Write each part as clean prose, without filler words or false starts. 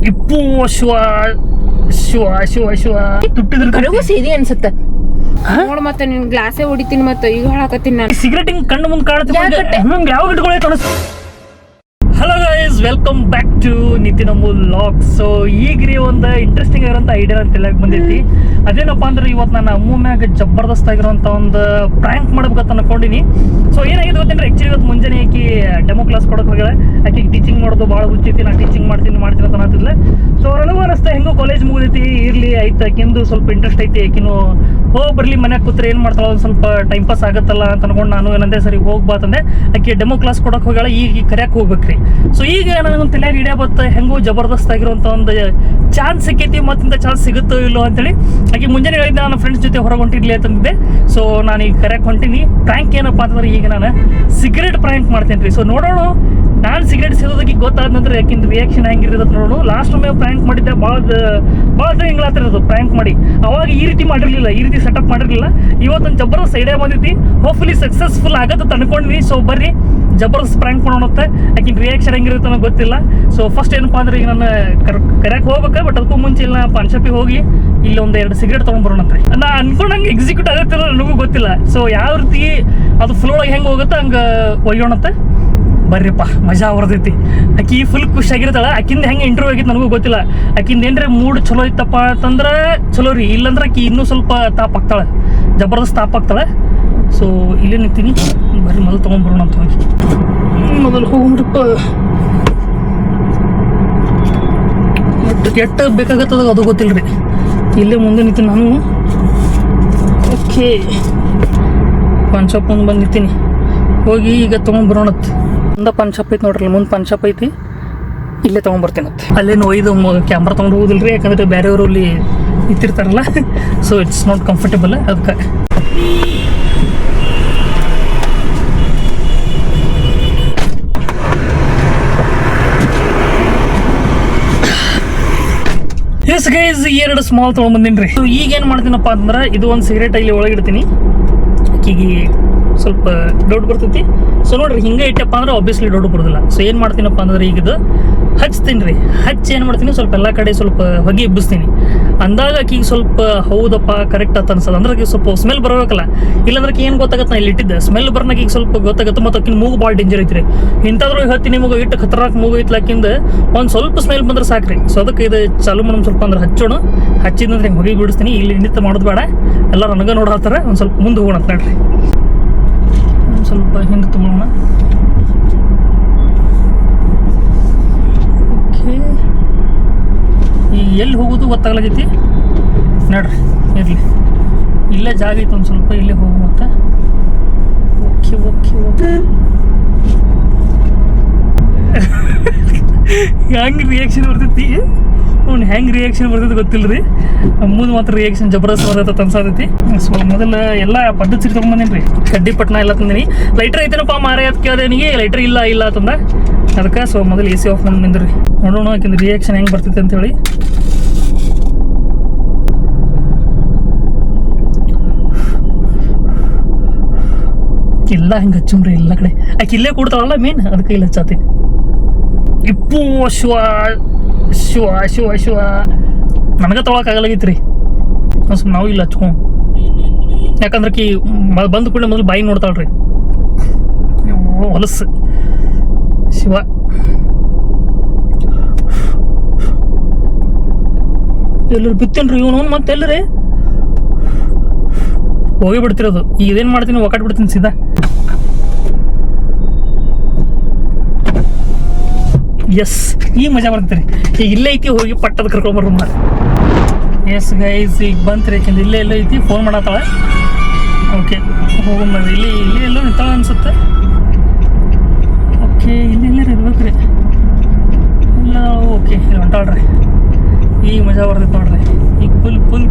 ಇಪ್ಪು ಶಿವ ಶಿವ ಶಿವ ಶಿವ ತುಟ್ಟಿದ್ರ ಕಡೆಗೂ ಸೇದಿ ಅನ್ಸುತ್ತ ನೋಡ್ ಮತ್ತೆ ನಿನ್ ಗ್ಲಾಸೇ ಹೊಡಿತೀನಿ ಮತ್ತೆ ಈಗ ಹಾಳಾಕತ್ತೀನಿ ನಾನು ಸಿಗರೇಟ್ ಹಿಂಗ್ ಕಣ್ಣು ಮುಂದೆ ಕಾಣುತ್ತೆ ನಮ್ಗೆ ಯಾವ ಗಿಡಗಳೇ ಕಾಣಿಸ್ತು. Hello guys, welcome back to Nitin Amul vlog. So ಈಗ್ರಿ ಒಂದು ಇಂಟ್ರೆಸ್ಟಿಂಗ್ ಆಗಿರೋಂಥ ಐಡಿಯಾ ಅಂತ ಹೇಳಕ್ ಬಂದೈತಿ. ಅದೇನಪ್ಪ ಅಂದ್ರೆ ಇವತ್ತು ನಾನು ಅಮ್ಮು ಮ್ಯಾಗ ಜಬರ್ದಸ್ತ್ ಆಗಿರೋಂಥ ಒಂದು ಪ್ರ್ಯಾಂಕ್ ಮಾಡ್ಬೇಕಂತ ಅನ್ಕೊಂಡಿನಿ. ಸೊ ಏನಾಗಿದೆ ಗೊತ್ತೇನ್ರಿ, ಆ್ಯಕ್ಚುಲಿ ಇವತ್ತು ಮುಂಜಾನೆ ಆಕಿ ಡೆಮೋ ಕ್ಲಾಸ್ ಕೊಡೋಕೆ ಹೋಗ್ಯಾಳ. ಆಕಿಗೆ ಟೀಚಿಂಗ್ ಮಾಡೋದು ಭಾಳ ಹುಚ್ಚೈತಿ, ನಾನು ಟೀಚಿಂಗ್ ಮಾಡ್ತೀನಿ ಅಂತ ಅನ್ನತ್ತಿದ್ಲೆ. ಸೊ ನನಗೂ ಅನಿಸ್ತಾ ಹೆಂಗೋ ಕಾಲೇಜ್ ಮುಗಿದೈತಿ, ಇರ್ಲಿ ಆಯ್ತು ಆಕಿಂದು ಸ್ವಲ್ಪ ಇಂಟ್ರೆಸ್ಟ್ ಐತಿ, ಆಕಿನೂ ಹೋಗಿ ಬರ್ಲಿ ಮನ್ಯಾಗ ಕೂತ್ರೆ ಏನು ಮಾಡ್ತಾಳ ಒಂದು ಸ್ವಲ್ಪ ಟೈಮ್ ಪಾಸ್ ಆಗುತ್ತಲ್ಲ ಅಂತ ಅನ್ಕೊಂಡು ನಾನು ಏನಂದೆ ಸರಿ ಹೋಗ್ಬಾತಂದೆ. ಆಕೆ ಡೆಮೋ ಕ್ಲಾಸ್ ಕೊಡೋಕೆ ಹೋಗ್ಯಾಳ, ಈಗ ಕರ್ಯಾಕೆ ಹೋಗ್ಬೇಕ್ರಿ. ಸೊ ಈಗ ನನಗೊಂದು ತಲೆಯಾಗ ಹಿಡಿಯ ಬತ್ತ ಹೆಂಗೋ ಜಬರ್ದಸ್ತ್ ಆಗಿರುವಂಥ ಒಂದು ಚಾನ್ಸ್ ಸಿಕ್ಕೈತಿ, ಮತ್ತಿಂತ ಚಾನ್ಸ್ ಸಿಗುತ್ತೋ ಇಲ್ಲೋ ಅಂತೇಳಿ ಆಕೆ ಮುಂಜಾನೆ ಹೇಳಿದ್ದೆ ನನ್ನ ಫ್ರೆಂಡ್ಸ್ ಜೊತೆ ಹೊರಗೆ ಹೊಂಟಿರ್ಲಿ ಅಂತಂದಿದ್ದೆ. ಸೊ ನಾನು ಈಗ ಕರ್ಯಾಕೆ ಹೊಂಟೀನಿ. ಪ್ರ್ಯಾಂಕ್ ಏನಪ್ಪ ಅಂತಂದ್ರೆ ಈಗ ನಾನು ಸಿಗರೇಟ್ ಪ್ರ್ಯಾಂಕ್ ಮಾಡ್ತೇನೆ ರೀ. ಸೊ ನೋಡೋಣ ನಾನು ಸಿಗರೇಟ್ ಸೇದೋದಕ್ಕೆ ಗೊತ್ತಾದ ನಂತರ ಯಾಕಿಂತ ರಿಯಾಕ್ಷನ್ ಹೆಂಗಿರೋದು ನೋಡೋಣ. ಲಾಸ್ಟ್ ಒಮ್ಮೆ ಪ್ರ್ಯಾಂಕ್ ಮಾಡಿದ್ದೆ, ಭಾಳ ಹಿಂಗ್ಲಾತಿರೋದು ಪ್ರ್ಯಾಂಕ್ ಮಾಡಿ. ಅವಾಗ ಈ ರೀತಿ ಮಾಡಿರಲಿಲ್ಲ, ಈ ರೀತಿ ಸೆಟಪ್ ಮಾಡಿರಲಿಲ್ಲ. ಇವತ್ತೊಂದು ಜಬರ್ದಸ್ತ್ ಐಡಿಯಾ ಬಂದೈತಿ, ಹೋಪ್ಫುಲಿ ಸಕ್ಸಸ್ಫುಲ್ ಆಗತ್ತೆ ಅನ್ಕೊಂಡ್ವಿ. ಸೊ ಬರ್ರಿ ಜಬರ್ದಸ್ತ್ ಪ್ರ್ಯಾಂಕ್ ಮಾಡೋಣತ್ತೆ. ಯಾಕಿನ ರಿಯಾಕ್ಷನ್ ಹೆಂಗಿರುತ್ತೆ ಅನ್ನೋ ಗೊತ್ತಿಲ್ಲ. ಸೊ ಫಸ್ಟ್ ಏನಪ್ಪ ಅಂದ್ರೆ ಈಗ ನಾನು ಕರ್ಯಾಕೆ ಹೋಗ್ಬೇಕು, ಬಟ್ ಅದಕ್ಕೂ ಮುಂಚೆ ಇಲ್ಲ ಪಾನ್ ಶಾಪಿಗೆ ಹೋಗಿ ಇಲ್ಲಿ ಒಂದು 2 ಸಿಗರೇಟ್ ತೊಗೊಂಡ್ಬರೋಣಂತ್ರಿ. ನಾ ಅನ್ಕೊಂಡಂಗೆ ಎಕ್ಸಿಕ್ಯೂಟ್ ಆಗುತ್ತಿಲ್ಲ, ನನಗೂ ಗೊತ್ತಿಲ್ಲ. ಸೊ ಯಾವ ರೀತಿ ಅದು ಫ್ಲೋ ಒಳಗೆ ಹೆಂಗೆ ಹೋಗುತ್ತೆ ಹಂಗೆ ಒಯ್ಯೋಣತ್ತೆ. ಬರ್ರಿಪ್ಪ ಮಜಾ ಬರ್ತೈತಿ. ಆಕಿ ಫುಲ್ ಖುಷಿಯಾಗಿರ್ತಾಳೆ. ಆಕಿಂದ ಹೆಂಗೆ ಇಂಟರ್ವ್ಯೂ ಆಗಿತ್ತು ನನಗೂ ಗೊತ್ತಿಲ್ಲ. ಆಕಿಂದ ಏನ್ರೆ ಮೂಡ್ ಚಲೋ ಇತ್ತಪ್ಪ ಅಂತಂದ್ರೆ ಚಲೋ ರೀ, ಇಲ್ಲಂದ್ರೆ ಆಕಿ ಇನ್ನೂ ಸ್ವಲ್ಪ ತಾಪಾಗ್ತಾಳೆ, ಜಬರ್ದಸ್ತ್ ತಾಪಾಗ್ತಾಳೆ. ಸೊ ಇಲ್ಲೇ ನಿಂತೀನಿ, ಬರ್ರಿ ಮೊದಲು ತೊಗೊಂಡ್ಬರೋಣ ಅಂತ ಹೋಗಿ. ಮೊದಲು ಹೋಗ್ಬಿಡಪ್ಪ, ಎಟ್ಟ ಬೇಕಾಗತ್ತದ ಅದು ಗೊತ್ತಿಲ್ಲ ರೀ. ಇಲ್ಲೇ ಮುಂದೆ ನಿಂತೀನಿ ನಾನು. ಓಕೆ, ಪಾನ್ ಶಾಪ್ ಮುಂದೆ ಬಂದು ನಿಂತೀನಿ. ಹೋಗಿ ಈಗ ತೊಗೊಂಡ್ಬರೋಣತ್. ಮುಂದೆ ಪಾನ್ ಶಾಪ್ ಐತಿ ನೋಡ್ರಿ, ಮುಂದೆ ಪಾನ್ ಶಾಪ್ ಐತಿ, ಇಲ್ಲೇ ತೊಗೊಂಡ್ಬರ್ತೀನತ್. ಅಲ್ಲೇನು ಒಯ್ದು ಕ್ಯಾಮ್ರಾ ತೊಗೊಂಡು ಹೋಗುದಿಲ್ಲ ರೀ, ಯಾಕಂದರೆ ಬೇರೆಯವರು ಅಲ್ಲಿ ನಿಂತಿರ್ತಾರಲ್ಲ. So it's not comfortable. ಅದಕ್ಕೆ ಎಸ್ ಗೈಸ್, 2 ಸ್ಮಾಲ್ ತೊಗೊಂಡ್ಬಂದಿನಿ ರೀ. ಸೊ ಈಗ ಏನು ಮಾಡ್ತೀನಪ್ಪ ಅಂದ್ರೆ ಇದು ಒಂದು ಸಿಗರೇಟ್ ಇಲ್ಲಿ ಒಳಗಿಡ್ತೀನಿ. ಆಕಿಗೆ ಸ್ವಲ್ಪ ಡೌಟ್ ಬರ್ತೈತಿ. ಸೊ ನೋಡ್ರಿ ಹಿಂಗೆ ಇಟ್ಟಪ್ಪ ಅಂದ್ರೆ ಆಬ್ವಿಯಸ್ಲಿ ಡೌಟ್ ಬರೋದಿಲ್ಲ. ಸೊ ಏನು ಮಾಡ್ತೀನಪ್ಪ ಅಂದ್ರೆ ಈಗ ಇದು ಹಚ್ತೀನಿ ರೀ. ಹಚ್ಚಿ ಏನು ಮಾಡ್ತೀನಿ, ಸ್ವಲ್ಪ ಎಲ್ಲ ಕಡೆ ಸ್ವಲ್ಪ ಹೊಗೆ ಎಬ್ಬಿಸ್ತೀನಿ. ಅಂದಾಗ ಆಕಿಗೆ ಸ್ವಲ್ಪ ಹೌದಪ್ಪ ಕರೆಕ್ಟ್ ಅಂತ ಅನ್ಸೋದು. ಅಂದ್ರೆ ಆಕಿಗೆ ಸ್ವಲ್ಪ ಸ್ಮೆಲ್ ಬರಬೇಕಲ್ಲ, ಇಲ್ಲಾಂದ್ರೆ ಏನು ಗೊತ್ತಾಗತ್ತೆ, ನಾ ಇಲ್ಲಿ ಇಟ್ಟಿದ್ದೆ ಸ್ಮೆಲ್ ಬರ್ನಾಗ ಈಗ ಸ್ವಲ್ಪ ಗೊತ್ತಾಗುತ್ತೆ. ಮತ್ತು ಆಕಿನ ಮೂಗು ಭಾಳ ಡೇಂಜರ್ ಐತ್ರಿ. ಇಂಥದ್ರೂ ಹೇಳ್ತೀನಿ ನಿಮಗೆ, ಇಟ್ಟು ಖತರ್ನಾಕ್ ಮೂಗು ಐತ್ಲ ಆಕಿಂದ. ಒಂದು ಸ್ವಲ್ಪ ಸ್ಮೆಲ್ ಬಂದ್ರೆ ಸಾಕ್ರಿ. ಸೊ ಅದಕ್ಕೆ ಇದು ಚಾಲು ಮಾಡೋಣ ಸ್ವಲ್ಪ ಅಂದ್ರೆ ಹಚ್ಚೋಣ. ಹಚ್ಚಿದಂದ್ರೆ ಹಿಂಗೆ ಹೊಗೆ ಬಿಡಿಸ್ತೀನಿ. ಇಲ್ಲಿ ನಿಂತು ಮಾಡೋದು ಬೇಡ, ಎಲ್ಲ ನನಗೆ ನೋಡಾತಾರೆ. ಒಂದು ಸ್ವಲ್ಪ ಮುಂದೆ ಹೋಗೋಣ ಅಂತ ನೋಡ್ರಿ. ಸ್ವಲ್ಪ ಹಿಂದೆ ತಗೊಳ್ಳೋಣ. ಓಕೆ, ಈಗ ಎಲ್ಲಿ ಹೋಗೋದು ಗೊತ್ತಾಗ್ಲಾಗೈತಿ ನೋಡ್ರಿ. ಇರಲಿ, ಇಲ್ಲೇ ಜಾಗ ಐತೆ ಒಂದು ಸ್ವಲ್ಪ, ಇಲ್ಲೇ ಹೋಗು ಮತ್ತೆ. Okay okay okay. ಹೆಂಗೆ ರಿಯಾಕ್ಷನ್ ಬರ್ತೈತಿ, ಅವ್ನು ಹೆಂಗೆ ರಿಯಾಕ್ಷನ್ ಬರ್ತೈತಿ ಗೊತ್ತಿಲ್ಲ ರೀ. ನಮ್ಮದು ಮಾತ್ರ ರಿಯಾಕ್ಷನ್ ಜಬರ್ದಸ್ತ್ ಬರ್ತೈತೆ ಅನ್ಸತೈತಿ. ಸೊ ಮೊದಲು ಎಲ್ಲ ಪದ್ಧತಿ ಸೀರೆ ತೊಗೊಂಬಂದೇನಿ ರೀ. ಕಡ್ಡಿ ಪಟ್ನ ಎಲ್ಲ ತಂದೀನಿ. ಲೈಟ್ರ್ ಐತೇನಪ್ಪ ಮಾರೇ ಅಂತ ಕೇಳಿದೆ, ನನಗೆ ಲೈಟ್ರ್ ಇಲ್ಲ ಅಂತಂದ. ಅದಕ್ಕೆ ಸೊ ಮೊದಲು AC ಆಫ್ ಮಾಡಿ ನಿಂದ್ರಿ, ನೋಡೋಣ ಯಾಕೆಂದ್ರೆ ರಿಯಾಕ್ಷನ್ ಹೆಂಗೆ ಬರ್ತೈತೆ ಅಂತೇಳಿ. ಇಲ್ಲ ಹಿಂಗೆ ಹಚ್ಚುಮ್ರಿ ಎಲ್ಲ ಕಡೆ. ಆಕೆ ಇಲ್ಲೇ ಕೊಡ್ತಾಳಲ್ಲ ಮೇನ್, ಅದಕ್ಕೆ ಇಲ್ಲಿ ಹಚ್ಚಾತೀನಿ. ಇಪ್ಪು ಶಿವ ಶಿವ ಶಿವ ಶಿವ. ನನಗೆ ತೊಗೊಳಕ್ಕಾಗಲಾಗೈತಿ ರೀ, ಸ್ವಲ್ಪ ನಾವು ಇಲ್ಲಿ ಹಚ್ಕೊಂಡು. ಯಾಕಂದ್ರೆ ಕಿ ಬಂದು ಕೂಡ ಮೊದಲು ಬಾಯಿ ನೋಡ್ತಾಳ್ರಿ. ಹೊಲಸು ಶಿವ. ಎಲ್ಲರೂ ಬಿತ್ತೇನ್ರಿ ಇವನು ಮತ್ತೆ ಎಲ್ಲರೇ ಹೋಗಿ ಬಿಡ್ತಿರೋದು. ಈಗ ಇದೇನು ಮಾಡ್ತೀನಿ, ಒಕ್ಕಾಟ್ ಬಿಡ್ತೀನಿ ಸೀದಾ. ಎಸ್, ಈ ಮಜಾ ಬರ್ತೈತೆ ರೀ. ಈಗ ಇಲ್ಲೇ ಐತಿ, ಹೋಗಿ ಪಟ್ಟದ ಕರ್ಕೊಂಬರ್ಮ. ಎಸ್ ಗೈಸ್, ಈಗ ಬಂತ್ರಿ. ಯಾಕೆಂದ್ರೆ ಇಲ್ಲೇ ಎಲ್ಲೋ ಐತಿ, ಫೋನ್ ಮಾಡತ್ತಾಳೆ. ಓಕೆ ಹೋಗಮ್ಮ, ಇಲ್ಲಿ ಎಲ್ಲೋ ನಿಂತಾಳೆ ಅನ್ಸುತ್ತೆ. ಓಕೆ, ಇಲ್ಲೆಲ್ಲ ಇರ್ಬೇಕು ರೀ. ಇಲ್ಲ, ಓಕೆ ಇಲ್ಲಿ ಹೊಂಟಾಳ್ರಿ. ಈಗ ಮಜಾ ಬರ್ತೈತೆ ನೋಡ್ರಿ. ಈಗ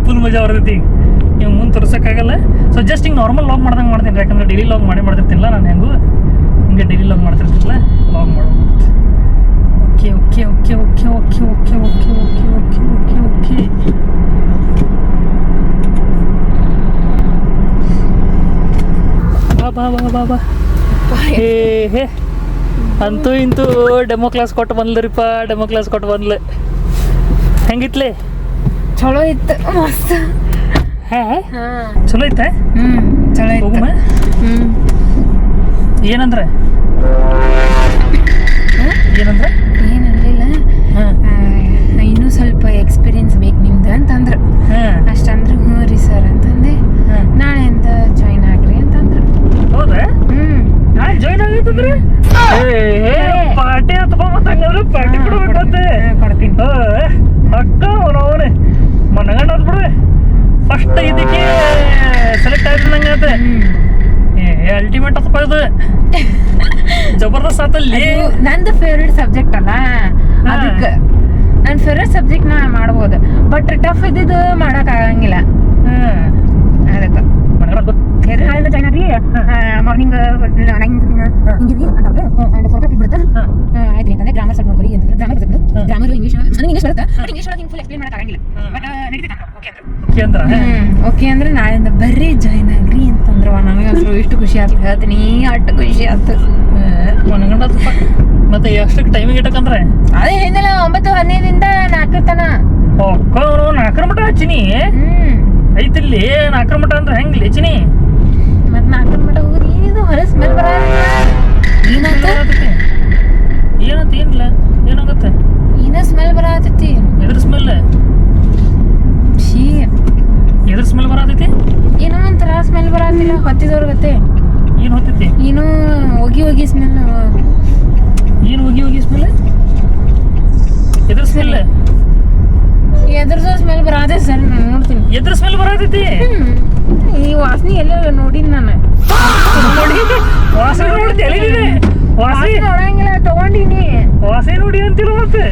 ಫುಲ್ ಮಜಾ ಬರ್ತೈತಿ. ಈಗ ನೀವು ಮುಂದೆ ತೋರ್ಸೋಕ್ಕಾಗಲ್ಲ. ಸೊ ಜಸ್ಟ್ ಹಿಂಗೆ ನಾರ್ಮಲ್ ಲಾಗ್ ಮಾಡ್ದಂಗೆ ಮಾಡ್ತೀನಿ, ಯಾಕಂದ್ರೆ ಡೈಲಿ ಲಾಗ್ ಮಾಡ್ತಿರ್ತಿಲ್ಲ ನಾನು. ಹೆಂಗೂ ಹಿಂಗೆ ಡೈಲಿ ಲಾಗ್ ಮಾಡ್ತಿರ್ತಿಲ್ಲ, ಲಾಗ್ ಮಾಡೋದು. Okay okay okay okay okay okay okay okay okay okay okay. ಬಾ ಬಾ ಬಾ ಬಾ. ಹೇ ಅಂತೂ ಇಂತೂ ಡೆಮೋ ಕ್ಲಾಸ್ ಕೊಟ್ಟು ಬಂದ್ಲರಿಪ್ಪ. ಡೆಮೋ ಕ್ಲಾಸ್ ಕೊಟ್ಟು ಬಂದ್ಲೆ. ಹೆಂಗಿತ್ಲೆ? ಚಲೋ ಇತ್ತು ಮಸ್ತ್. ಹಾ ಹಾ ಚಲೋ ಐತೆ. ಚಲೋ ಇತ್ತು. ಹೋಗುಮ. ಏನಂದ್ರೆ ಏನಂದ್ರೆ ಏನಂದ್ರಿಲ್ಲ, ಇನ್ನೂ ಸ್ವಲ್ಪ ಎಕ್ಸ್ಪೀರಿಯನ್ಸ್ ಬೇಕು ನಿಮ್ದು ಅಂತಂದ್ರು. ಅಷ್ಟಂದ್ರೆ ಹ್ಞೂ ರೀ ಸರ್ ಅಂತಂದೆ. ನಾಳೆಯಿಂದ ಜಾಯಿನ್ ಆಗ್ರಿ ಅಂತಂದ್ರು. ಹೌದಾ? ನಾಳೆ ಜಾಯಿನ್ ಆಗೈತಂದ್ರೆ ಪಾರ್ಟಿ ಅಥವಾ ಹಂಗಂದ್ರೆ ಪಾರ್ಟಿ ಕೊಡ್ಬೇಕಂತೆ. ಕೊಡ್ತೀನಿ. ಅಕ್ಕ ಅವನವನೇ ಮನಗಂಡ ಬಿಡ್ರಿ. ಫಸ್ಟ್ ಇದಕ್ಕೆ ಸೆಲೆಕ್ಟ್ ಆಯ್ತು ನಂಗೆ ಆತ. ಅಲ್ಟಿಮೇಟ್ ಅಪ್ಪ ಇದು ಜಬರ್ದಸ್ತ್ ಆತಲ್ಲಿ. ನಂದು ಫೇವ್ರೇಟ್ ಸಬ್ಜೆಕ್ಟ್ ಅಲ್ಲ, ಅದಕ್ಕೆ ನನ್ನ ಫೇವ್ರೇಟ್ ಸಬ್ಜೆಕ್ಟ್ ನಾ ಮಾಡ್ಬೋದು. ಬಟ್ ಟಫ್ ಇದ್ದಿದ್ದು ಮಾಡಕ್ ಆಗಂಗಿಲ್ಲ. ಅದಕ್ಕೆ ನಾಳೆಯಿಂದ ಜಾಯ್ನ್ ಆಗ್ರಿ. ಮಾರ್ನಿಂಗ್ ಆಯ್ತು ಅಂತಂದ್ರೆ ಗ್ರಾಮರ್ ಸ್ವಲ್ಪ ನೋಡ್ಕೊರಿ ಅಂತಂದ್ರೆ ಗ್ರಾಮರ್ ಬರ್ತದೆ. ಗ್ರಾಮರ್ ಇಂಗ್ಲೀಷ್ ನನಗೆ ಇಂಗ್ಲೀಷ್ ಬರುತ್ತೆ, ಬಟ್ ಇಂಗ್ಲೀಷ್ ಒಳಗೆ ಫುಲ್ ಎಕ್ಸ್ಪ್ಲೇನ್ ಮಾಡಕ್ ಆಗಂಗಿಲ್ಲ. ಬಟ್ ಓಕೆ ಅಂದ್ರ ಓಕೆ ಅಂದ್ರೆ ನಾಳೆಯಿಂದ ಬರ್ರಿ ಜಾಯ್ನ್ ಆಗ್ರಿ ಅಂತಂದ್ರವ. ನಮಗೆ ಒಂದ್ಸಲ ಇಷ್ಟು ಖುಷಿ ಆಯ್ತು, ಹೇಳ್ತೀನಿ ಅಷ್ಟು ಖುಷಿ ಆಯ್ತು. ಮನಗಂಡ ಮತ್ತೆ ಎಷ್ಟಕ್ಕೆ ಟೈಮಿಂಗ್ ಇಟ್ಟಕಂದ್ರೆ ಅದೇ ಹೇಳಿದಲ್ಲ 9:15 4 ತನ. ಅಕ್ಕ ಅವನು 4 ಮಟ ಹಚ್ಚಿನಿ ಐತಿಲ್ಲಿ. 4 ಮಟ ಅಂದ್ರೆ ಹೆಂಗ್ ಲೇಚಿನಿ? ಮತ್ 4 ಮಟ ಹೋಗ್ರಿ. ಇದು ಹೊರ ಸ್ಮೆಲ್ ಬರ ಏನಂತ ಏನಿಲ್ಲ. ಏನಾಗತ್ತೆ? ಏನೋ ಸ್ಮೆಲ್ ಬರತೈತಿ. ಎದ್ರ ಸ್ಮೆಲ್? ಎದ್ರ ಸ್ಮೆಲ್ ಬರತೈತಿ? ಏನೋ ಒಂಥರ ಸ್ಮೆಲ್ ಬರತ್ತಿಲ್ಲ, ಹೊತ್ತಿದವ್ರಗತ್ತೆ. ಏನ್ ಹೊತ್ತೈತಿ? ಏನೋ ಹೋಗಿ ಸ್ಮೆಲ್. ಏನ್ ಹೋಗಿ ಸ್ಮೆಲ್? ಎದ್ರ ಸ್ಮೆಲ್? ಎದ್ರದ್ದು ಸ್ಮೆಲ್ ಬರತ್ತೆ ಸರ್. ನಾನು ನೋಡ್ತೀನಿ ಎದ್ರ ಸ್ಮೆಲ್ ಬರತೈತಿ. ಈ ವಾಸನೆ ಎಲ್ಲ ನೋಡಿನಿ ನಾನು. ವಾಸನೆ ನೋಡಿ ತಿಳಿದಿದೆ. ವಾಸನೆ ನೋಡಂಗಿಲ್ಲ, ತಗೊಂಡಿನಿ. ವಾಸನೆ ನೋಡಿ ಅಂತಿಲ್ಲ ಮತ್ತೆ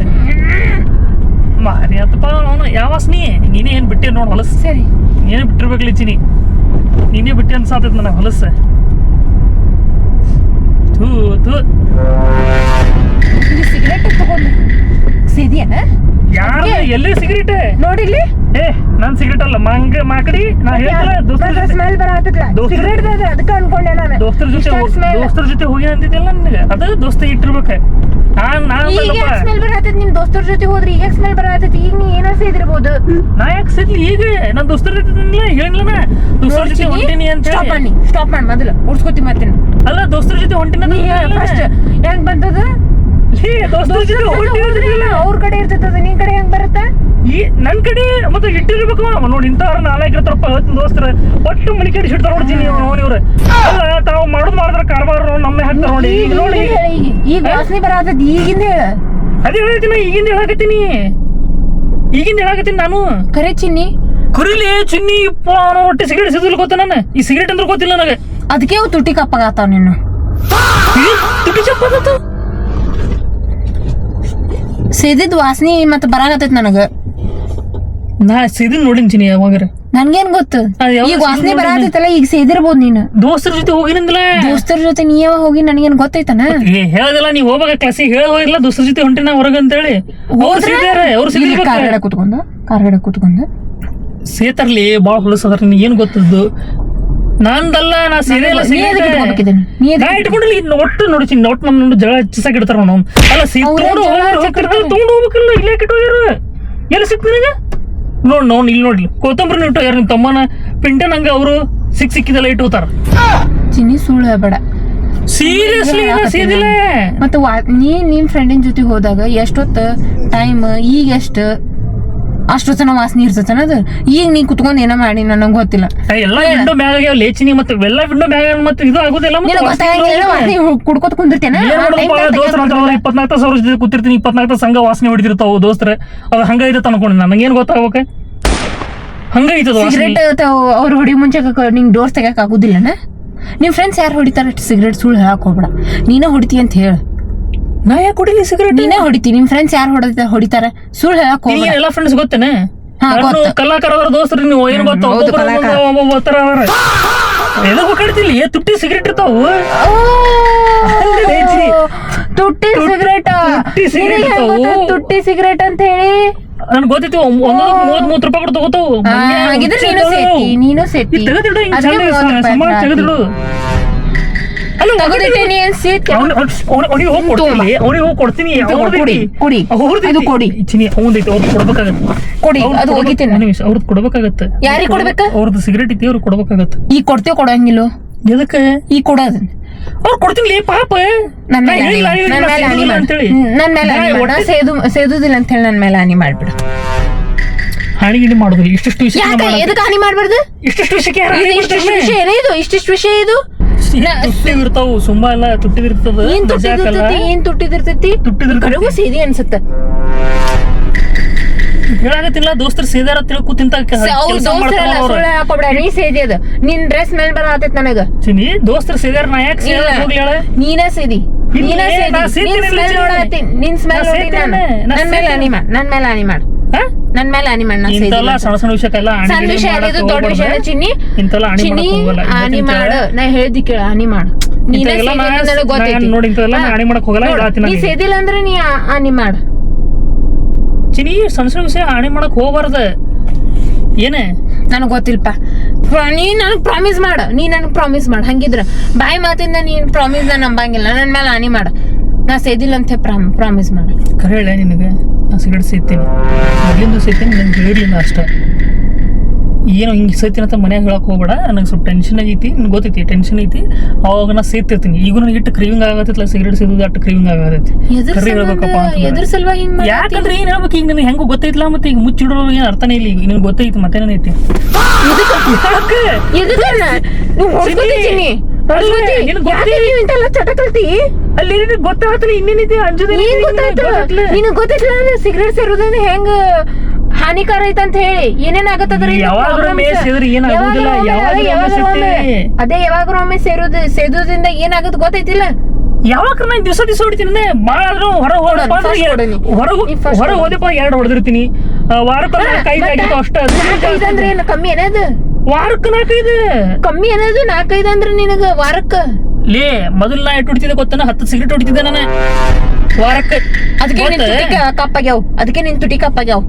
ಮಾರಿ ಅಂತಪ್ಪ ಅವನು. ಯಾವ ವಾಸನಿ? ನೀನೇ ಏನ್ ಬಿಟ್ಟೆ ನೋಡ್ ಹೊಲಸ್. ಸರಿ ನೀನೇ ಬಿಟ್ಟಿರ್ಬೇಕು ಲಿಚಿನಿ. ನೀನೇ ಬಿಟ್ಟೆ ಅನ್ಸಾತೈತಿ ನನಗೆ ಹೊಲಸ್. ಥೂ ಥೂ. ಇದು ಸಿಗರೇಟ್ ತಗೊಂಡು ಸೇದಿಯನ? ಯಾರು ಎಲ್ಲಿ ಸಿಗರೇಟ್ ನೋಡಿಲ್ಲಿ? ನಾನ್ ಸಿಗರೇಟ್ ಅಲ್ಲ ಮಾಕಡಿ. ನಾ ಹೇಳಿದ್ರೆ ಸ್ಮೆಲ್ ಬರತ್ತಲ್ಲ ಸಿಗರೇಟ್. ಅದಕ್ಕೆ ಅನ್ಕೊಂಡೆ ನಾನು. ದೋಸ್ತರ ಜೊತೆ ಹೋಗಿ ಅಂತಿದ್ದಿಲ್ಲ ನನಗೆ. ಅದು ದೋಸ್ತ ಇಟ್ಟಿರ್ಬೇಕ. ಈಗ ಸ್ಮೆಲ್ ಬರತ್ತೈತಿ. ನಿಮ್ ದೋಸ್ತರ ಜೊತೆ ಹೋದ್ರಿ ಈಗ ಸ್ಮೆಲ್ ಬರತ್ತೈತಿ. ಈಗ ನೀ ಏನಾರ ಸೇದಿರ್ಬೋದು. ನಾ ಯಾಕೆ ಸೇದ್ಲಿ? ಈಗ ನನ್ ದೋಸ್ತರ ಜೊತೆ ಹೇಳಿಲ್ಲ ದೋಸ್ತರ ಜೊತೆ ಹೊಂಟಿನಿ ಅಂತ. ಸ್ಟಾಪ್ ಮಾಡಿ ಮೊದಲು ಉಡ್ಸ್ಕೊತಿ ಮತ್ತೇನು. ಅಲ್ಲ ದೋಸ್ತರ ಜೊತೆ ಹೊಂಟಿನ ಫಸ್ಟ್ ಹೆಂಗ್ ಬಂತದ? ಅವ್ರ ಕಡೆ ಇರ್ತದ, ನಿನ್ ಕಡೆ ಹೆಂಗ್ ಬರುತ್ತ? ನನ್ ಕಡೆ ಮತ್ತೆ ಇಟ್ಟಿರ್ಬೇಕು ನೋಡಿ. ಇಂಥವ್ರ 4 ಇರ್ತಾರಪ್ಪ 10 ದೋಸ್ತರ ಒಟ್ಟು ಮನಿ ಕಡೆ ಸಿಡ್ತಾರ ನೋಡ್ತೀನಿ ಇವ್ರು. ಅಲ್ಲ ತಾವು ಮಾಡಿದ್ರ ಕಾರ್ಬಾರ ನಮ್ಮೆ ಹಾಕ್ತಾರ ನೋಡಿ. ಈಗ ನೋಡಿ ಈಗ ವಾಸನೆ ಬರತೈತಿ. ಈಗಿಂದ ಹೇಳ. ಅದೇ ಹೇಳ್ತೀನಿ. ಈಗಿಂದ ಹೇಳಾಕತ್ತೀನಿ ನಾನು. ಕರೆ ಚಿನ್ನಿ ಕುರಿಲಿ ಚಿನ್ನಿ ಇಪ್ಪ ಒಟ್ಟೆ ಸಿಗರೇಟ್ ಸಿದ್ದಿಲ್ಲ ಗೊತ್ತ. ನಾನು ಈ ಸಿಗರೇಟ್ ಅಂದ್ರೆ ಗೊತ್ತಿಲ್ಲ ನನಗೆ. ಅದಕ್ಕೆ ಅವು ತುಟಿ ಕಪ್ಪಾಗತ್ತಾವ. ನೀನು ತುಟಿ ಚಪ್ಪಾಗತ್ತ. ಸೇದಿದ್ ವಾಸನೆ ಮತ್ತ ಬರಾಕತ್ತೈತಿ ನನಗ. ನಾ ಸೇದಿದ್ ನೋಡಿಂತೀನಿ ಯಾವಾಗಾರ. ನನ್ಗೇನ್ ಗೊತ್ತು? ಈಗ ವಾಸನೆ ಬರಾತೈತಲ್ಲ, ಈಗ ಸೇದಿರ್ಬೋದು ನೀನು. ದೋಸ್ತರ ಜೊತೆ ಹೋಗಿನಿಂದಲ. ದೋಸ್ತರ ಜೊತೆ ನೀ ಯಾವಾಗ ಹೋಗಿ ನನಗೇನ್ ಗೊತ್ತೈತನ? ಹೇಳದಲ್ಲ ನೀವ್ ಹೋಗ್ಬೇಕ ಕ್ಲಾಸಿಗೆ. ಹೇಳ ಹೋಗಿಲ್ಲ ದೋಸ್ತರ ಜೊತೆ ಹೊಂಟಿನ ಹೊರಗ ಅಂತೇಳಿ. ಕಾರ್ಗಡೆ ಕೂತ್ಕೊಂಡು ಸೇತರ್ಲಿ ಬಾಳ ಹೊಲಸದ್ರ. ನೀ ಏನ್ ಗೊತ್ತದ್ದು? ನಂದಲ್ಲ. ನಾ ಸೇದೆ ಎಲ್ಲ ಇಟ್ಕೊಂಡ್ಲಿ ಒಟ್ಟು ನೋಡಿಸಿ. ಒಟ್ಟು ನಮ್ ಜಗಳ ಹೆಚ್ಚಿಸಾಕ ಇಡ್ತಾರ ನಾವು. ಅಲ್ಲ ತಗೊಂಡು ಹೋಗ್ಬೇಕಲ್ಲ. ಇಲ್ಲೇ ಕಿಟ್ಟೋಗ್ಯಾರ. ಎಲ್ಲಿ ಸಿಕ್ತ ನನಗ? ನೋಡ್ ಇಲ್ಲಿ ನೋಡ್ಲಿ ಕೊತ್ತಂಬರಿ ಇಟ್ಟೋಗ್ಯಾರ. ನಿಮ್ ತಮ್ಮನ ಪಿಂಟೆ ನಂಗ ಅವರು ಸಿಕ್ಕಿದೆಲ್ಲ ಇಟ್ಟು ಹೋತಾರ. ಚಿನ್ನಿ ಸುಳ್ಳು ಹೇಳ್ಬೇಡ. ಸೀರಿಯಸ್ಲಿ ಸೇದಿಲ್ಲ. ಮತ್ತೆ ನಿಮ್ ಫ್ರೆಂಡಿನ ಜೊತೆ ಹೋದಾಗ ಎಷ್ಟೊತ್ತ ಟೈಮ್? ಈಗ ಎಷ್ಟು ಅಷ್ಟೊತ್ತನ ವಾಸನೆ ಇರ್ತನ ಅದು. ಈಗ ನೀ ಕುತ್ಕೊಂಡ್ ಏನೋ ಮಾಡಿ ನನಗ್ ಗೊತ್ತಿಲ್ಲ. ಎಲ್ಲಾ ವಿಂಡೋ ಮ್ಯಾಗ ಆಗ್ಯಾವ ಲೇಚಿನಿ. ಮತ್ತೆ ಎಲ್ಲ ವಿಂಡೋ ಮ್ಯಾಗ ಮತ್ತೆ ಇದು ಆಗುದಿಲ್ಲ. ಕುಡ್ಕೋತ ಕುಂದಿರ್ತೇನೆ. 24,000 ಜೊತೆ ಕೂತಿರ್ತೀನಿ. 24 ಸಂಘ ವಾಸನೆ ಹೊಡಿತಿರ್ತಾವ ದೋಸ್ತರ. ಅದು ಹಂಗೈತೆ ಅನ್ಕೊಂಡಿ. ನನಗೇನ್ ಗೊತ್ತಾಗ್ಬೇಕ? ಹಂಗೈತದ ಸಿಗರೇಟ್. ಅವ್ರು ಹೊಡಿ ಮುಂಚೆ ನಿಂಗ್ ಡೋರ್ಸ್ ತೆಗಕ್ ಆಗುದಿಲ್ಲನ? ನಿಮ್ ಫ್ರೆಂಡ್ಸ್ ಯಾರು ಹೊಡಿತಾರ ಸಿಗರೇಟ್? ಸುಳ್ಳು ಹೇಳಕ್ ಹೋಗ್ಬೇಡ. ನೀನೇ ಹೊಡಿತಿ ಅಂತ ಹೇಳ. ನಾ ಯಾಕೆ ಕುಡಿಲಿ ಸಿಗರೇಟ್? ನೀನೇ ಹೊಡಿತಿ. ನಿಮ್ ಫ್ರೆಂಡ್ಸ್ ಯಾರು ಹೊಡಿತಾರ? ಸುಳ್ಳು ಹೇಳಕ್ ಹೋಗ್ಬೇಡ. ಎಲ್ಲ ಫ್ರೆಂಡ್ಸ್ ಗೊತ್ತೇನೆ? ಕಲಾಕಾರ ದೋಸ್ತರು. ನೀವು ಏನ್ ಗೊತ್ತ? ಎದಕ್ ಕಡ್ತಿಲಿ? ತುಟ್ಟಿ ಸಿಗರೇಟ್ ಇರ್ತಾವು. ತುಟ್ಟಿ ಸಿಗರೇಟ್ ಅಂತ ಹೇಳಿ ನನ್ ಗೊತ್ತೈತಿ. 30 ರೂಪಾಯಿ ಕೊಟ್ಟು ತಗೋತಾವು. ನೀನು ಸೇತಿ. ತೆಗೆದಿಡು. ತಗೋದಿಟ್ಟೇನಿ ಅನ್ಸಿತ್ ಅವ್ನಿಗೆ ಹೋಗಿ ಕೊಡ್ತೀನಿ ಅವ್ನಿಗೆ ಹೋಗಿ ಕೊಡ್ತೀನಿ ಕೊಡಿ ಅದು ಕೊಡಿ ಚಿನಿ ಅವನದೈತಿ ಅವ್ರಿಗೆ ಕೊಡ್ಬೇಕಾಗತ್ತೆ ಕೊಡಿ ಅದು ಹೋಗಿತೀನಿ ಅವ್ರದ್ದು ಕೊಡ್ಬೇಕಾಗತ್ತೆ ಯಾರಿಗೆ ಕೊಡ್ಬೇಕ ಅವ್ರದ್ದು ಸಿಗರೇಟ್ ಐತಿ ಅವ್ರಿಗೆ ಕೊಡ್ಬೇಕಾಗತ್ತೆ ಈಗ ಕೊಡ್ತೇವ್ ಕೊಡಂಗಿಲ್ಲ ಎದಕ್ಕೆ ಈಗ ಕೊಡೋದು ಅವ್ರು ಕೊಡ್ತೀನಿ ಪಾಪ ನನ್ ಮೇಲೆ ಸೇದುದಿಲ್ಲ ಅಂತ ಹೇಳಿ ನನ್ ಮೇಲೆ ಹಾನಿ ಮಾಡ್ಬಿಡು ಹಾನಿಗಿನಿ ಮಾಡೋದು ಇಷ್ಟಿಷ್ಟು ವಿಷಯ ಎದಕ್ಕೆ ಹಾನಿ ಮಾಡ್ಬಾರ್ದು ಇಷ್ಟಿಷ್ಟು ವಿಷಯಕ್ಕೆ ಇಷ್ಟಿಷ್ಟು ವಿಷಯ ಏನಿದು ಇಷ್ಟಿಷ್ಟು ವಿಷಯ ಇದು ತುಟ್ಟಿದಿರ್ತಾವು ಸುಮ್ಮ ಎಲ್ಲ ತುಟ್ಟಿದಿರ್ತದ ಏನ್ ತುಟ್ಟಿದಿರ್ತೈತಿ ಕಡೆಗೂ ಸೇದಿ ಅನ್ಸುತ್ತ ಹೇಳಾಗತ್ತಿಲ್ಲ ದೋಸ್ತರು ಸೇದಾರ ತಿಳ್ಕೊ ತಿಂತ ನೀ ಸೇದಿ ಅದು ನಿನ್ ಡ್ರೆಸ್ ಮೇಲೆ ಬರತೈತ್ ನನಗ ಚಿನಿ ದೋಸ್ತರು ಸೇದಾರ ನಾ ಯಾಕೆ ಸೇದ ಹೋಗ್ಲಿ ಹೇಳ ನೀನ ಸೇದಿ ನಿನ್ ಸ್ಮೆಲ್ ನನ್ ಮೇಲೆ ಹಾನಿ ಮಾಡ್ ನನ್ ಮೇಲೆ ಹಾನಿ ಮಾಡ್ ನನ್ ಮೇಲೆ ಹಾನಿ ಮಾಡ್ ಸಣ್ಣ ಸಣ್ಣ ವಿಷಯಕ್ಕೆಲ್ಲ ಸಣ್ಣ ವಿಷಯ ಇದು ದೊಡ್ಡ ವಿಷಯ ಚಿನ್ನಿ ಚಿನ್ನಿ ಹಾನಿ ಮಾಡು ನಾ ಹೇಳ್ದಿ ಕೇಳ ಹಾನಿ ಮಾಡು ನನಗ್ ಗೊತ್ತೈತಿ ನೀ ಸೇದಿಲ್ಲ ಅಂದ್ರೆ ನೀ ಹಾನಿ ಮಾಡು ಚಿನಿ ಸಣ್ಣ ಸಣ್ಣ ವಿಷಯ ಹಾನಿ ಮಾಡಕ್ ಹೋಗ್ಬಾರ್ದ ಏನೇ ನನಗ್ ಗೊತ್ತಿಲ್ಪ ನೀ ನನಗ್ ಪ್ರಾಮಿಸ್ ಮಾಡ ನೀ ನನಗ್ ಪ್ರಾಮಿಸ್ ಮಾಡ ಹಂಗಿದ್ರ ಬಾಯಿ ಮಾತಿಂದ ನೀನ್ ಪ್ರಾಮಿಸ್ ನ ನಂಬಂಗಿಲ್ಲ ನನ್ ಮೇಲೆ ಹಾನಿ ಮಾಡ ನಾ ಸೇದಿಲ್ಲ ಅಂತ ಪ್ರಾಮಿಸ್ ಮಾಡ ಕರೆ ಹೇಳ ನಿನಗೆ ನಾ ಸಿಗರೇಟ್ ಸೇತೀನಿ ಮೊದ್ಲಿಂದ ಸೇತೀನಿ ನಂಗೆ ಹೇಳಿರ್ಲಿಲ್ಲ ಅಷ್ಟ ಏನೋ ಹಿಂಗೆ ಸೇತೀನಿ ಅಂತ ಮನ್ಯಾಗ ಹೇಳಕ್ ಹೋಗ್ಬೇಡ ನನಗೆ ಸ್ವಲ್ಪ ಟೆನ್ಷನ್ ಆಗೈತಿ ನಿನ್ಗೆ ಗೊತ್ತೈತಿ ಟೆನ್ಷನ್ ಐತಿ ಅವಾಗ ನಾ ಸೇತಿರ್ತೀನಿ ಈಗ ನನಗೆ ಇಟ್ಟು ಕ್ರೀವಿಂಗ್ ಆಗತ್ತಿಲ್ಲ ಸಿಗರೇಟ್ ಸೇದೋದು ಅಷ್ಟು ಕ್ರೀವಿಂಗ್ ಆಗತೈತಿ ಕರೆ ಹೇಳ್ಬೇಕಪ್ಪ ಯಾಕಂದ್ರೆ ಏನ್ ಹೇಳ್ಬೇಕು ಈಗ ನಿನಗೆ ಹೆಂಗು ಗೊತ್ತೈತಿಲ್ಲ ಮತ್ತೆ ಈಗ ಮುಚ್ಚಿಡೋ ಏನ್ ಅರ್ಥನೇ ಇಲ್ಲ ಈಗ ನಿನ್ಗೆ ಗೊತ್ತೈತಿ ಮತ್ತೇನೈತಿ ಅಲ್ಲಿ ಗೊತ್ತಾಗ್ತಲ್ಲ ಇನ್ನೇನೈತಿ ನಿನಗ್ ಗೊತ್ತೈತಿಲ್ಲ ಸಿಗರೇಟ್ ಸೇರೋದೇನೆ ಹೆಂಗ ಹಾನಿಕಾರ ಐತಂತ ಹೇಳಿ ಏನೇನ್ ಆಗತ್ತದ್ರ ಅದೇ ಯಾವಾಗ್ರೂ ಒಮ್ಮೆ ಸೇದೋದ್ರಿಂದ ಏನಾಗತ್ ಗೊತ್ತೈತಿಲ್ಲ ಯಾವಾಗ ನಾ ದಿವಸ ಹೊಡಿತೀನಿ ಬಾಳ ಹೊರಗೆ ಹೋದಪ್ಪ 2 ಹೊಡೆದಿರ್ತೀನಿ ವಾರಕ್ಕೆ ಅಷ್ಟ ಅಂದ್ರೆ ಏನು ಕಮ್ಮಿ ಏನದು ವಾರಕ್ಕೆ 4-5 ಕಮ್ಮಿ ಏನದು 4-5 ಅಂದ್ರೆ ನಿನಗ ವಾರಕ್ಕ ಲೇ ಮೊದಲು ನಾ ಎಷ್ಟು ಹೊಡಿತಿದ್ದೆ ಗೊತ್ತಾನ 10 ಸಿಗರೇಟ್ ಹೊಡಿತಿದ್ದೆ ನಾನು ವಾರಕ್ಕೆ ಅದಕ್ಕೆ ನಿನ್ ತುಟಿ ಕಪ್ಪಾಗ್ಯಾವ್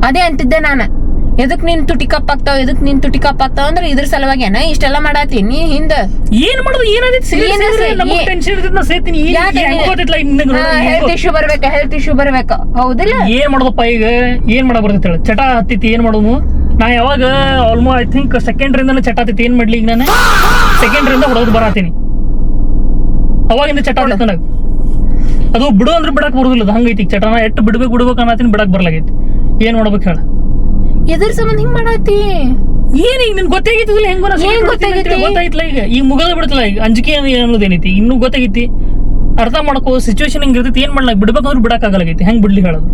ಅದೇ ಅಂತಿದ್ದೆ ನಾನು ಎದಕ್ ನಿನ್ ತುಟಿ ಕಪ್ಪಾಗ್ತಾವ ಅಂದ್ರೆ ಇದ್ರ ಸಲುವಾಗಿ ಇಷ್ಟೆಲ್ಲ ಮಾಡಾತೀನಿ ಹಿಂದ ಏನ್ ಮಾಡೋದು ಹೆಲ್ತ್ ಇಶ್ಯೂ ಬರ್ಬೇಕ ಹೌದಿಲ್ಲ ಏನ್ ಮಾಡೋದಪ್ಪ ಈಗ ಏನ್ ಮಾಡ ಬರ್ತೈತಿ ಚಟ ಹತ್ತಿತಿ ಏನ್ ಮಾಡೋದು ನಾ ಯಾವಾಗ ಆಲ್ಮೋಸ್ಟ್ ಐ ಥಿಂಕ್ ಸೆಕೆಂಡ್ರಿಂದನೇ ಚಟ ಹತ್ತಿತಿ ಏನ್ ಮಾಡ್ಲಿ ಈಗ ನಾನು ಸೆಕೆಂಡ್ರಿಂದ ಹೊಡೋದು ಬರತೀನಿ ಅವಾಗಿಂದ ಚಟ ಹೊಡತ ನನಗೆ ಅದು ಬಿಡು ಅಂದ್ರೆ ಬಿಡಕ್ ಬರುದಿಲ್ಲ ಹಂಗೈತಿ ಚಟನ ಎಟ್ಟು ಬಿಡ್ಬೇಕು ಅನ್ನತೀನಿ ಬಿಡಕ್ ಬರ್ಲಾಗೈತಿ ಏನ್ ಮಾಡ್ಬೇಕು ಹೇಳ ಎದ್ರ ಸಂಬಂಧ ಹಿಂಗ್ ಮಾಡಾತಿ ಏನ್ ಈಗ ನಿನ್ ಗೊತ್ತಾಗಿತ್ತಿಲ್ಲ ಹೆಂಗ ಗೊತ್ತಾಯ್ತಿಲ್ಲ ಈಗ ಮುಗದ ಬಿಡ್ತಿಲ್ಲ ಈಗ ಅಂಜಿಕೆ ಅನ್ನೋದೇನೈತಿ ಇನ್ನೂ ಗೊತ್ತಾಗೈತಿ ಅರ್ಥ ಮಾಡ್ಕೋ ಸಿಚುವೇಶನ್ ಹಿಂಗ್ ಇರ್ತೈತಿ ಏನ್ ಮಾಡ್ಲಾಕ ಬಿಡ್ಬೇಕಂದ್ರೆ ಬಿಡಕ್ ಆಗಲಾಗೈತಿ ಹೆಂಗ್ ಬಿಡ್ಲಿ ಹೇಳೋದು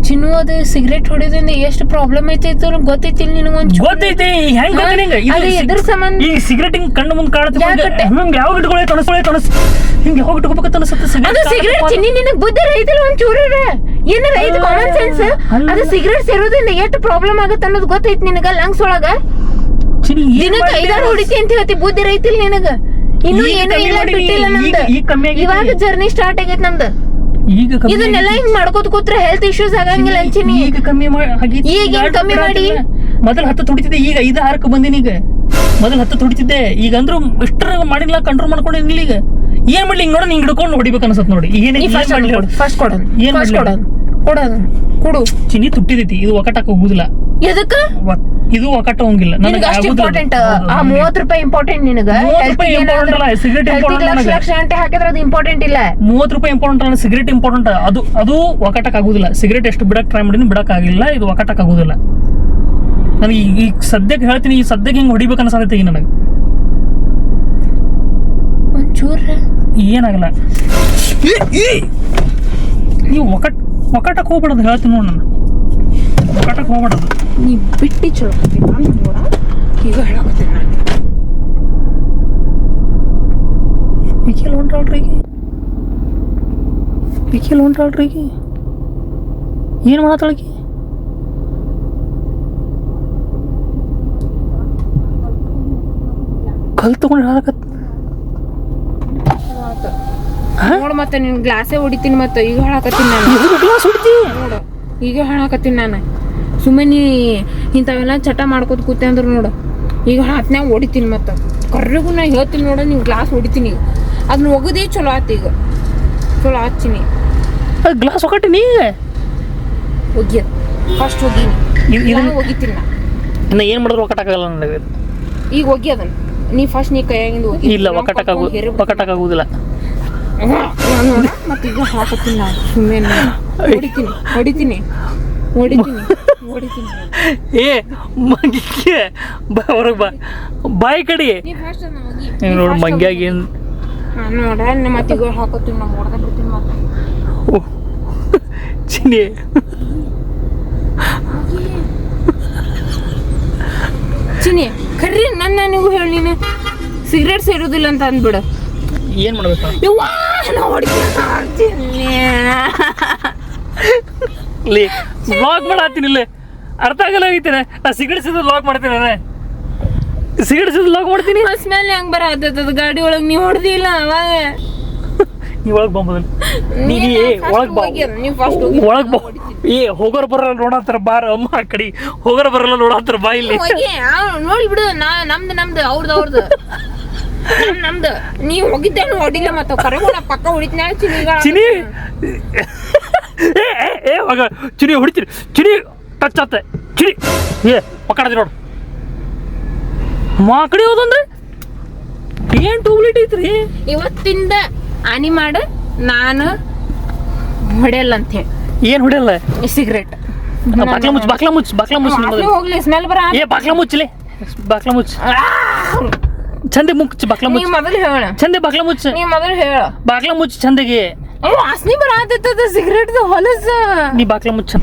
ಚಿನ್ನು ಅದು ಸಿಗರೇಟ್ ಹೊಡೆಯೋದ್ರಿಂದ ಎಷ್ಟು ಪ್ರಾಬ್ಲಮ್ ಐತಿ ಗೊತ್ತೈತಿ ನಿನಗೊಂದು ಗೊತ್ತೈತಿ ಹೆಂಗ್ ಎದ್ರ ಸಂಬಂಧ ಈ ಸಿಗರೇಟ್ ಹಿಂಗ್ ಕಣ್ಣು ಮುಂದ್ ಕಾಣುತ್ತೆ ಹಿಂಗ್ ಯಾವ ಇಟ್ಕೊಳ್ಳಿ ಕನಸ್ ಹಿಂಗ್ ಯಾವಾಗ ಇಟ್ಕೋಬೇಕಂತ ಅನ್ಸುತ್ತೆ ಸಿಗರೇಟ್ ಚಿನ್ನಿ ನಿನಗ್ ಬುದ್ಧಿ ರೈತಲ್ಲ ಒಂದ್ ಚೂರ ಏನಾರ ಐತಿ ಕಾಮನ್ ಸೆನ್ಸ್ ಅದು ಸಿಗರೇಟ್ ಸೇರೋದ್ರಿಂದ ಎಷ್ಟು ಪ್ರಾಬ್ಲಮ್ ಆಗತ್ತೆ ಅನ್ನೋದು ಗೊತ್ತೈತಿ ನಿನಗ ಲಂಗ್ಸ್ ಒಳಗ ದಿನಕ್ಕೆ 5-6 ಹೊಡಿತಿ ಅಂತ ಹೇಳ್ತಿ ಬುದ್ಧಿ ರೈತಿಲ್ ನಿನಗ ಇನ್ನು ಏನೋ ಇಲ್ಲ ಬಿಟ್ಟಿಲ್ಲ ನಮ್ದು ಇವಾಗ ಜರ್ನಿ ಸ್ಟಾರ್ಟ್ ಆಗೈತಿ ನಮ್ದು ಇದನ್ನೆಲ್ಲ ಹಿಂಗ್ ಮಾಡ್ಕೋತ ಕೂತ್ರೆ ಹೆಲ್ತ್ ಇಶ್ಯೂಸ್ ಆಗಂಗಿಲ್ಲ ಅಂಚಿನಿ ಈಗ ಕಮ್ಮಿ ಮಾಡಿ ಮೊದಲು 10 ತುಡಿತಿದ್ದೆ ಈಗ 5-6 ಬಂದಿನಿ ಈಗ ಮೊದಲು 10 ತುಡಿತಿದ್ದೆ ಈಗ ಅಂದ್ರೂ ಇಷ್ಟರ ಮಾಡಿಲ್ಲ ಕಂಟ್ರೋಲ್ ಮಾಡ್ಕೊಂಡಿಲ್ಲ ಈಗ ಏನ್ ಮಾಡ್ಲಿ ಹಿಂಗ್ ನೋಡ ಹಿಂಗ್ ಹಿಡ್ಕೊಂಡು ಹೊಡಿಬೇಕು ಅನ್ಸತ್ ನೋಡಿ ಫಸ್ಟ್ ಕೊಡು ಚಿನ್ನಿ ತುಟ್ಟಿದೈತಿ ಇದು ಒಕಟಾಕ್ ಹೋಗುದಿಲ್ಲ ಎದಕ್ಕ ಇದು ಒಕಟ ಹೋಗಿಲ್ಲ ನನಗೆ ಇಂಪಾರ್ಟೆಂಟ್ ಆ 30 ರೂಪಾಯಿ ಇಂಪಾರ್ಟೆಂಟ್ ನಿನಗ ಸಿಗರೇಟ್ ಗಂಟೆ ಹಾಕಿದ್ರೆ ಅದು ಇಂಪಾರ್ಟೆಂಟ್ ಇಲ್ಲ 30 ರೂಪಾಯಿ ಇಂಪಾರ್ಟೆಂಟ್ ಅಲ್ಲ ಸಿಗರೇಟ್ ಇಂಪಾರ್ಟೆಂಟ್ ಅದು ಒಕಟಕ್ ಆಗುದಿಲ್ಲ ಸಿಗರೇಟ್ ಎಷ್ಟು ಬಿಡಕ್ ಟ್ರೈ ಮಾಡಿನಿ ಬಿಡಕ್ ಆಗಿಲ್ಲ ಇದು ಒಕಟಕ್ ಆಗುದಿಲ್ಲ ನನಗೆ ಈಗ ಸದ್ಯಕ್ಕೆ ಹೇಳ್ತೀನಿ ಈ ಸದ್ಯಕ್ಕೆ ಹಿಂಗ್ ಹೊಡಿಬೇಕು ಅನ್ಸತೈತಿ ಈಗ ನನಗೆ ಒಂಚೂರ ಏನಾಗಲ್ಲ ನೀವು ಒಕಟಕ್ ಹೋಗ್ಬಿಡೋದು ಹೇಳ್ತೀನಿ ನೋಡ್ ನಾನು ಒಕಟಕ್ ಹೋಗ್ಬಿಡೋದು ನೀ ಬಿಟ್ಟಿ ಚಲೋ ಈಗ ಹೇಳಕತ್ತೀನಿ ನಾನು ವಿಕಿಲ್ ಹೊಂಟಾಳ್ರಿ ಏನು ಮಾಡತ್ತಾಳಕಿ ಕಲ್ ತಗೊಂಡು ಹೇಳಕತ್ತ ನೋಡ್ ಮತ್ತೆ ನಿನ್ ಗ್ಲಾಸೇ ಹೊಡಿತೀನಿ ಮತ್ತೆ ಈಗ ಹೇಳಕತ್ತೀನಿ ನಾನು ಗ್ಲಾಸ್ ಹೊಡಿತಿ ನೋಡು ಈಗ ಹೇಳಕತ್ತೀನಿ ನಾನು ಸುಮ್ಮನೆ ಇಂಥವೆಲ್ಲ ಚಟ ಮಾಡ್ಕೋತ ಕೂತೆ ಅಂದ್ರೆ ನೋಡು ಈಗ ಹಾತ್ನ್ಯಾಗ ಹೊಡಿತೀನಿ ಮತ್ತೆ ಕರ್ರಿಗೂ ನಾ ಹೇಳ್ತೀನಿ ನೋಡ ನೀವು ಗ್ಲಾಸ್ ಹೊಡಿತೀನಿ ಅದನ್ನ ಒಗದೇ ಚಲೋ ಆತ ಈಗ ಚಲೋ ಹಚ್ಚಿನಿ ಗ್ಲಾಸ್ ಒಕ್ಕಟ್ಟಿನಿ ಒಗ್ಯ ಫಸ್ಟ್ ಒಗೀನಿ ಇದನ್ನ ಒಗಿತೀನಿ ನಾ ಇನ್ನ ಏನು ಮಾಡಿದ್ರು ಒಕ್ಕಟಾಗಲ್ಲ ನನಗೆ ಈಗ ಒಗಿ ಅದನ್ನ ನೀ ಫಸ್ಟ್ ನೀ ಕೈಯಾಗಿಂದ ಒಗಿ ಇಲ್ಲ ಒಕ್ಕಟಾಗುವುದಿಲ್ಲ ಮತ್ತೆ ಈಗ ಹಾಕತ್ತೀನಿ ನಾನು ಸುಮ್ಮನೆ ಹೊಡಿತೀನಿ ಏ ಮಂಗಿಗೆ ಬಾ ಹೊರಗೆ ಬಾ ಬಾಯಿ ಕಡಿ ನೀ ಫಸ್ಟ್ ಅದನ್ನ ಒಗಿ ನೋಡು ಮಂಗ್ಯಾಗ ಏನು ನೋಡ ಮತ್ತೆ ಈಗ ಹಾಕತ್ತೀನಿ ನಾ ಹೊಡೆದ ಬಿಡ್ತೀನಿ ಮತ್ತೆ ಚಿನಿ ಚಿನಿ ಕರ್ರಿ ನೀವು ಹೇಳಿ ನೀನು ಸಿಗರೇಟ್ ಸೇರೋದಿಲ್ಲ ಅಂತ ಅಂದ್ಬಿಡು ಏನು ಮಾಡ್ಬೇಕು ಯವ್ವಾ ನಾ ಹೊಡಿತೀನಿ ಇಲ್ಲಿ ಬ್ಲಾಗ್ ಮಾಡತ್ತೀನಿ ಇಲ್ಲಿ ಅರ್ಥ ಆಗಲ್ಲ ಹೋಗ್ತೇನೆ ನಾ ಸಿಗರೇಟ್ ಸಿದ್ದು ಲಾಕ್ ಮಾಡ್ತೀನಿ ಸಿಗರೇಟ್ ಸಿದ್ದು ಲಾಕ್ ಮಾಡ್ತೀನಿ ಸ್ಮೆಲ್ ಹೆಂಗ್ ಬರತ್ತದ ಗಾಡಿ ಒಳಗೆ ನೀವು ಹೊಡೆದಿಲ್ಲ ಅವಾಗ ನೀವು ಒಳಗೆ ಬಂಬುದಿಲ್ಲ ನೀ ಒಳಗೆ ಬಾ ಒಳಗೆ ಬಾ ಏ ಹೋಗೋರು ಬರಲ್ಲ ನೋಡತ್ತಾರ ಬಾರ ಅಮ್ಮ ಆ ಕಡೆ ಹೋಗೋರು ಬರಲ್ಲ ನೋಡತ್ತಾರ ಬಾ ಇಲ್ಲಿ ನೋಡಿ ಬಿಡು ನಮ್ದು ಅವ್ರದ್ದು ನಮ್ದು ನೀವು ಹೋಗಿದ್ದೇನು ಹೊಡಿಲ್ಲ ಮತ್ತೆ ಕರೆಗೋಣ ಪಕ್ಕ ಹೊಡಿತೀನಿ ಚಿನಿ ಏ ಹೋಗ ಚಿನಿ ಹೊಡಿತೀರಿ ಚಿನಿ ಟಚ್ ಆತ ಚಿನಿ ಏ ಪಕ್ಕಡದಿ ನೋಡು ಮಾಕಡಿ ಹೋದಂದ್ರೆ ಏನ್ ಟೂಬ್ಲಿಟ್ ಐತ್ರಿ ಇವತ್ತಿಂದ ಆನಿ ಮಾಡ ನಾನು ಹೊಡೆಯಲ್ಲ ಅಂತ ಹೇಳಿ ಏನ್ ಹೊಡೆಯಲ್ಲ ಸಿಗರೇಟ್ ಬಾಕ್ಲ ಮುಚ್ಚ ಹೋಗ್ಲಿ ಸ್ಮೆಲ್ ಬರ ಏ ಬಾಕ್ಲ ಮುಚ್ಚಲಿ ಬಾಕ್ಲ ಮುಚ್ಚ ಚಂದೆ ಮುಚ್ಚ ಬಾಕ್ಲ ನೀ ಮೊದಲು ಹೇಳ ಚಂದೆ ಬಾಕ್ಲ ಮುಚ್ಚ ನೀ ಮೊದಲು ಹೇಳ ಬಾಕ್ಲ ಮುಚ್ಚ ಚಂದಗೆ ವಾಸನೆ ಬರತ್ತದ ಸಿಗರೇಟ್ ಹೊಲಸ ನೀ ಬಾಕ್ಲ ಮುಚ್ಚ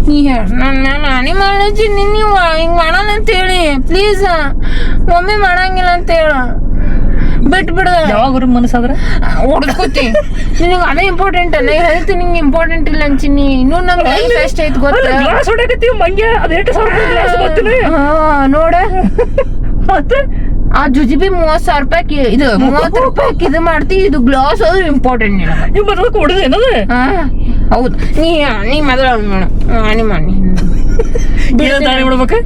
ನೀ ಹೇಳ ನಾನು ಆನಿ ಮಾಡಿ ನೀವು ಹಿಂಗ್ ಮಾಡೋಣ ಅಂತ ಹೇಳಿ ಪ್ಲೀಸ್ ಒಮ್ಮೆ ಮಾಡಂಗಿಲ್ಲ ಅಂತ ಹೇಳ ಬಿಟ್ಬಿಡು ಯಾವಾಗ ಮನಸ್ಸಾದ್ರೆ ಹೊಡ್ಕೋತಿ ನಿನಗೆ ಅದೇ ಇಂಪಾರ್ಟೆಂಟ್ ಅಲ್ಲ ಹೆಲ್ತ್ ನಿಂಗೆ ಇಂಪಾರ್ಟೆಂಟ್ ಇಲ್ಲ ಅಂಚಿನಿ ಇನ್ನೂ ನಮ್ ಲೈಫ್ ಎಷ್ಟ ಐತ್ ನೋಡ ಮತ್ತೆ ಆ ಜುಜಿಬಿ 30,000 ರೂಪಾಯಿ ಇದು 30 ರೂಪಾಯಿ ಇದು ಮಾಡ್ತಿ ಇದು ಗ್ಲಾಸ್ ಅದು ಇಂಪಾರ್ಟೆಂಟ್ ನೀವು ಮೊದಲು ಕೊಡುದು ಏನದು ಹೌದು ನೀ ಮೊದಲು ಆನಿ ಮಾಡಿ ಬಿಡ್ಬೇಕು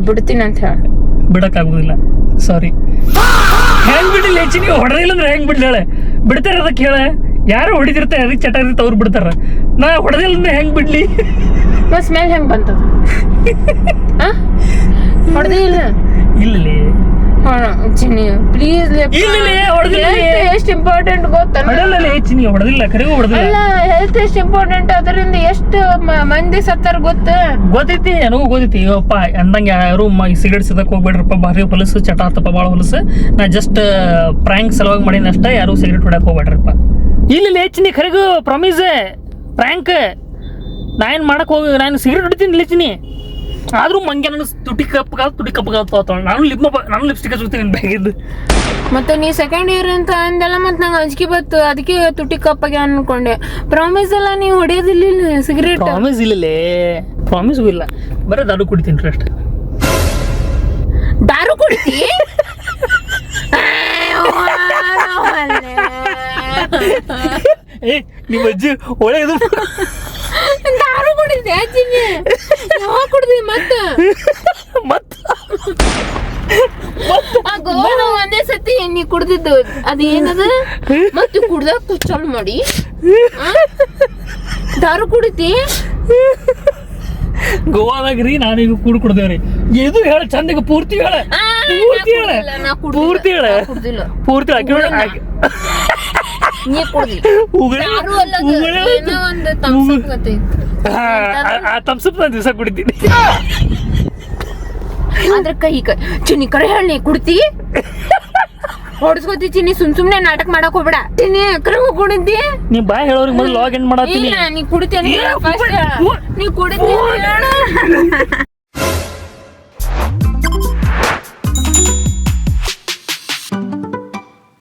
ಬಿಡ್ತೀನಿ ಅಂತ ಹೇಳಿ ಬಿಡಕ್ಕಾಗುದಿಲ್ಲ ಸಾರಿ ಹೆಂಗ್ ಬಿಡ್ಲಿಲ್ಲ ಹೆಚ್ಚಿನ ಹೊಡೆದಿಲ್ಲ ಅಂದ್ರೆ ಹೆಂಗ್ ಬಿಡ್ಲಿ ಹೇಳೆ ಬಿಡ್ತಾರ ಅದಕ್ಕೆ ಹೇಳ ಯಾರು ಹೊಡಿದಿರ್ತಾರೆ ಅದಕ್ಕೆ ಚಟ ಇರುತ್ತೆ ಅವ್ರು ಬಿಡ್ತಾರ ನಾ ಹೊಡೆದಿಲ್ಲ ಅಂದ್ರೆ ಹೆಂಗ್ ಬಿಡ್ಲಿ ಸ್ಮೆಲ್ ಹೆಂಗ್ ಬಂತದ ಹೊಡೆದಿಲ್ಲ ಇಲ್ಲಿ ಪ್ಲೀಸ್ ಎಷ್ಟು ಇಂಪಾರ್ಟೆಂಟ್ ಗೊತ್ತ ಹೆಚ್ಚಿನ ಹೊಡೆದಿಲ್ಲ ಕರೆಗೂ ಹೊಡೆದಿಲ್ಲ ಹೆಲ್ತ್ ಎಷ್ಟು ಇಂಪಾರ್ಟೆಂಟ್ ಅದರಿಂದ ಎಷ್ಟು ಮಂದಿ ಸತ್ತಾರ ಗೊತ್ತೈತಿ ನನಗೂ ಗೊತ್ತೈತಿ ಅಪ್ಪ ಅಂದಂಗೆ ಯಾರು ಸಿಗರೇಟ್ ಸಿದಕ್ ಹೋಗ್ಬೇಡ್ರಪ್ಪ ಭಾರಿ ಹೊಲಸು ಚಟ ಆತಪ್ಪ ಭಾಳ ಹೊಲಸು ನಾ ಜಸ್ಟ್ ಪ್ರ್ಯಾಂಕ್ ಸಲುವಾಗಿ ಮಾಡಿನ ಅಷ್ಟೇ ಯಾರು ಸಿಗರೇಟ್ ಹೊಡ್ಯಾಕ ಹೋಗ್ಬೇಡ್ರಪ್ಪ ಇಲ್ಲಿ ಹೆಚ್ಚಿನಿ ಕರೆಗೂ ಪ್ರಾಮಿಸ್ ಪ್ರ್ಯಾಂಕ್ ನಾ ಏನು ಮಾಡಕ್ ಹೋಗಿ ನಾನು ಸಿಗರೇಟ್ ಹೊಡಿತೀನಿ ಲೆಚ್ಚಿನಿ ಆದ್ರೂ ಮಂಗೆ ನಾನು ತುಟಿ ಕಪ್ಪಗಾತ ನಾನು ಲಿಪ್ಸ್ಟಿಕ್ ಹಚ್ಕೊತೀನಿ ಬ್ಯಾಗಿದ್ದು ಮತ್ತೆ ನೀ ಸೆಕೆಂಡ್ ಇಯರ್ ಅಂತ ಅಂದೆಲ್ಲ ಮತ್ತೆ ನಂಗೆ ಅಂಜಿಕೆ ಬತ್ತು ಅದಕ್ಕೆ ತುಟಿ ಕಪ್ಪಾಗೆ ಅನ್ಕೊಂಡೆ ಪ್ರಾಮಿಸ್ ಎಲ್ಲ ನೀವು ಹೊಡೆಯೋದಿಲ್ಲ ಸಿಗರೇಟ್ ಪ್ರಾಮಿಸ್ ಇಲ್ಲಲೇ ಪ್ರಾಮಿಸ್ ಇಲ್ಲ ಬರೀ ದಾರು ಕುಡಿತೀನಿ ಅಷ್ಟೇ ದಾರು ಕುಡಿತಿ ಏ ನಿಮ್ಮ ಅಜ್ಜಿ ಒಳ್ಳೆಯದು ದಾರು ಕುಡಿದ್ದೆ ಅಜ್ಜಿಗೆ ಯಾವಾಗ ಕುಡ್ದಿ ಮತ್ತ ಗೋವಾ ಒಂದೇ ಸತಿ ನೀ ಕುಡ್ದಿದ್ದು ಅದೇನದ ಮತ್ತೆ ಕುಡ್ದಾಗ ಚಾಲು ಮಾಡಿ ದಾರು ಕುಡಿತಿ ಗೋವಾದಾಗ ರೀ ನಾನೀಗ ಕುಡ್ದೇವ್ರಿ ಇದು ಹೇಳ ಚಂದಗ ಪೂರ್ತಿ ಹೇಳ ಪೂರ್ತಿ ನೀ ಕುಡ್ದಿ ತಮ್ಸಪ್ ನಾನು ದಿವಸ ಕುಡಿತೀನಿ ಅದ್ರ ಕೈ ಚಿನ್ನಿ ಕರೆ ಹೇಳಿ ಕುಡ್ತಿ ಹೊಡ್ಸ್ಕೊತಿ ಚಿನ್ನಿ ಸುಮ್ನೆ ನಾಟಕ ಮಾಡಕ್ ಹೋಗ್ಬೇಡ ಚಿನ್ನಿ ಕರೆ ಕುಡಿದ್ದಿ ನೀ ಬಾಯ್ ಹೇಳೋರಿಗೆ ಮೊದಲು ಲಾಗ್ ಇನ್ ಮಾಡತ್ತೀನಿ ನೀ ಕುಡಿತೀನಿ ನೀ ಕುಡಿತೀನಿ